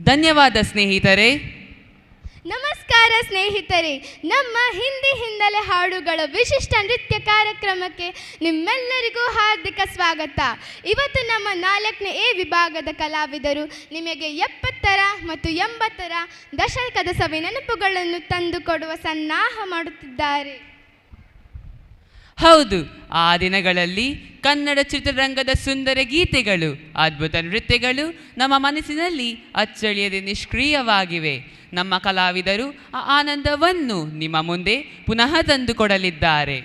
ಧನ್ಯವಾದ ಸ್ನೇಹಿತರೆ. ನಮಸ್ಕಾರ ಸ್ನೇಹಿತರೆ, ನಮ್ಮ ಹಿಂದಿ ಹಿನ್ನೆಲೆ ಹಾಡುಗಳ ವಿಶಿಷ್ಟ ನೃತ್ಯ ಕಾರ್ಯಕ್ರಮಕ್ಕೆ ನಿಮ್ಮೆಲ್ಲರಿಗೂ ಹಾರ್ದಿಕ ಸ್ವಾಗತ. ಇವತ್ತು ನಮ್ಮ 4ನೇ ಎ ವಿಭಾಗದ ಕಲಾವಿದರು ನಿಮಗೆ 70ರ ಮತ್ತು 80ರ ದಶಕದ ಸವಿ ನೆನಪುಗಳನ್ನು ತಂದುಕೊಡುವ ಸನ್ನಾಹ ಮಾಡುತ್ತಿದ್ದಾರೆ. ಹೌದು, ಆ ದಿನಗಳಲ್ಲಿ ಕನ್ನಡ ಚಿತ್ರರಂಗದ ಸುಂದರ ಗೀತೆಗಳು, ಅದ್ಭುತ ನೃತ್ಯಗಳು ನಮ್ಮ ಮನಸ್ಸಿನಲ್ಲಿ ಅಚ್ಚಳಿಯದೆ ನಿಷ್ಕ್ರಿಯವಾಗಿವೆ. ನಮ್ಮ ಕಲಾವಿದರು ಆ ಆನಂದವನ್ನು ನಿಮ್ಮ ಮುಂದೆ ಪುನಃ ತಂದುಕೊಡಲಿದ್ದಾರೆ.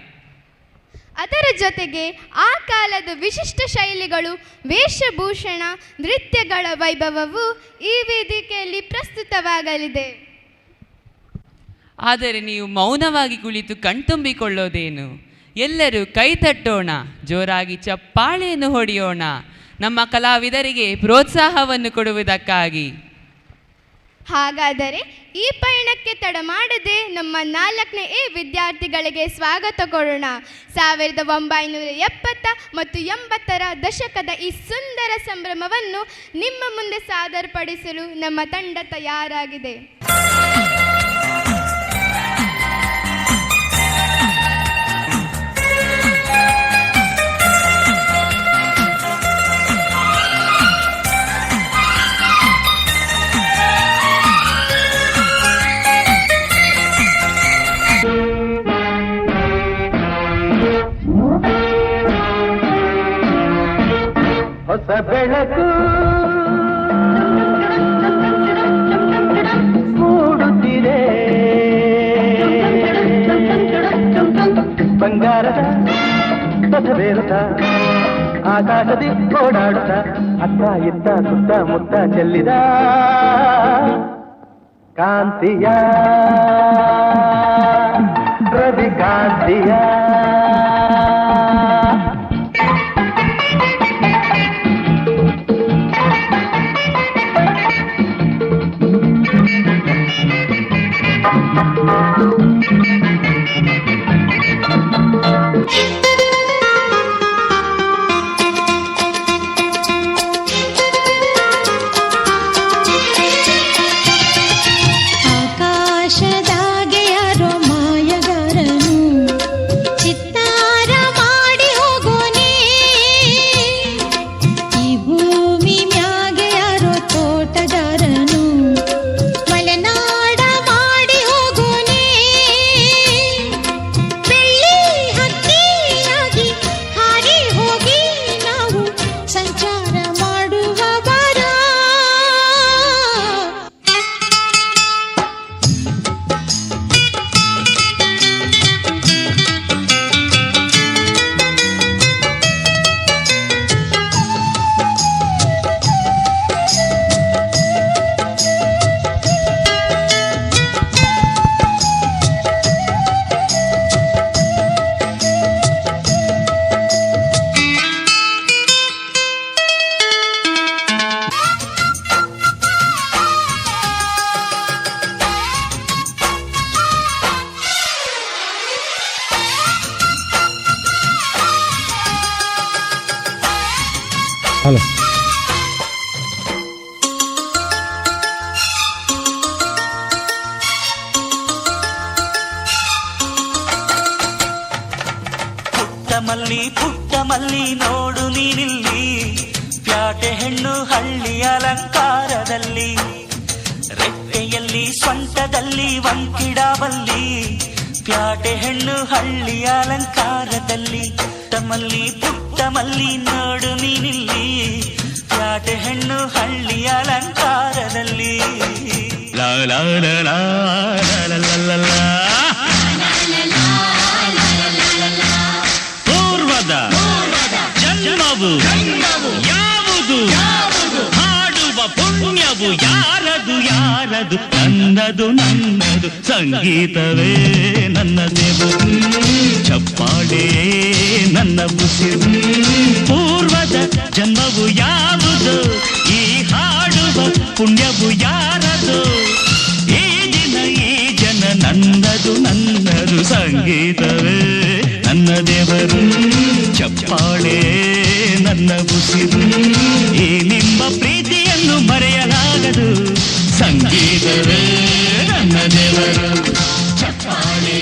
ಅದರ ಜೊತೆಗೆ ಆ ಕಾಲದ ವಿಶಿಷ್ಟ ಶೈಲಿಗಳು, ವೇಷಭೂಷಣ, ನೃತ್ಯಗಳ ವೈಭವವು ಈ ವೇದಿಕೆಯಲ್ಲಿ ಪ್ರಸ್ತುತವಾಗಲಿದೆ. ಆದರೆ ನೀವು ಮೌನವಾಗಿ ಕುಳಿತು ಕಣ್ತುಂಬಿಕೊಳ್ಳೋದೇನು? ಎಲ್ಲರೂ ಕೈ ತಟ್ಟೋಣ, ಜೋರಾಗಿ ಚಪ್ಪಾಳೆಯನ್ನು ಹೊಡೆಯೋಣ, ನಮ್ಮ ಕಲಾವಿದರಿಗೆ ಪ್ರೋತ್ಸಾಹವನ್ನು ಕೊಡುವುದಕ್ಕಾಗಿ. ಹಾಗಾದರೆ ಈ ಪಯಣಕ್ಕೆ ತಡ ಮಾಡದೆ ನಮ್ಮ 4ನೇ ಎ ವಿದ್ಯಾರ್ಥಿಗಳಿಗೆ ಸ್ವಾಗತ ಕೊಡೋಣ. 1970 ಮತ್ತು 80ರ ದಶಕದ ಈ ಸುಂದರ ಸಂಭ್ರಮವನ್ನು ನಿಮ್ಮ ಮುಂದೆ ಸಾದರಪಡಿಸಲು ನಮ್ಮ ತಂಡ ತಯಾರಾಗಿದೆ. ಹೊಸ ಬೆಳಕು ಮೂಡುತ್ತಿದೆ, ಬಂಗಾರದ ಪಥವೇರುತ್ತ ಆಕಾಶದಿ ಓಡಾಡುತ್ತ ಅತ್ತ ಇತ್ತ ಸುತ್ತ ಮುತ್ತ ಚೆಲ್ಲಿದ ಕಾಂತಿಯ ರವಿ ಕಾಂತಿಯ ಪುಟ್ಟ ಮಲ್ಲಿ ನೋಡು ನೀನಿಲ್ಲಿ, ಪ್ಯಾಟೆ ಹೆಣ್ಣು ಹಳ್ಳಿ ಅಲಂಕಾರದಲ್ಲಿ, ರೆಟ್ಟೆಯಲ್ಲಿ ಸೊಂಟದಲ್ಲಿ ವಂಕಿಡಬಲ್ಲಿ, ಪ್ಯಾಟೆ ಹೆಣ್ಣು ಹಳ್ಳಿ ಅಲಂಕಾರದಲ್ಲಿ. ಪುಟ್ಟ ಮಲ್ಲಿ ನೋಡು ನೀನಿಲ್ಲಿ, ಪ್ಯಾಟೆ ಹೆಣ್ಣು ಹಳ್ಳಿ ಅಲಂಕಾರದಲ್ಲಿ. ಲಾ ಲಾ ಲಾ ಲಾ ಲಾ ಲಾ ಲಾ. ಜನ್ಮವು ಯಾವುದು, ಹಾಡುವ ಪುಣ್ಯವು ಯಾರದು ಯಾರದು, ನನ್ನದು ನನ್ನದು ಸಂಗೀತವೇ ನನ್ನ ದೇವು, ಚಪ್ಪಾಳೆ ನನ್ನ ಉಸಿರು. ಪೂರ್ವದ ಜನ್ಮವು ಯಾವುದು, ಈ ಹಾಡುವ ಪುಣ್ಯವು ಯಾರದು, ಈ ದಿನ ಈ ಜನ ನನ್ನದು ನನ್ನದು ಸಂಗೀತವೇ ನನ್ನ ದೇವರು, ಚಪ್ಪಾಳೆ ನನ್ನ ಉಸಿರು. ಈ ನಿಮ್ಮ ಪ್ರೀತಿಯನ್ನು ಮರೆಯಲಾಗದು. ಸಂಗೀತವೇ ನನ್ನ ದೇವರು ಚಪ್ಪಾಳೆ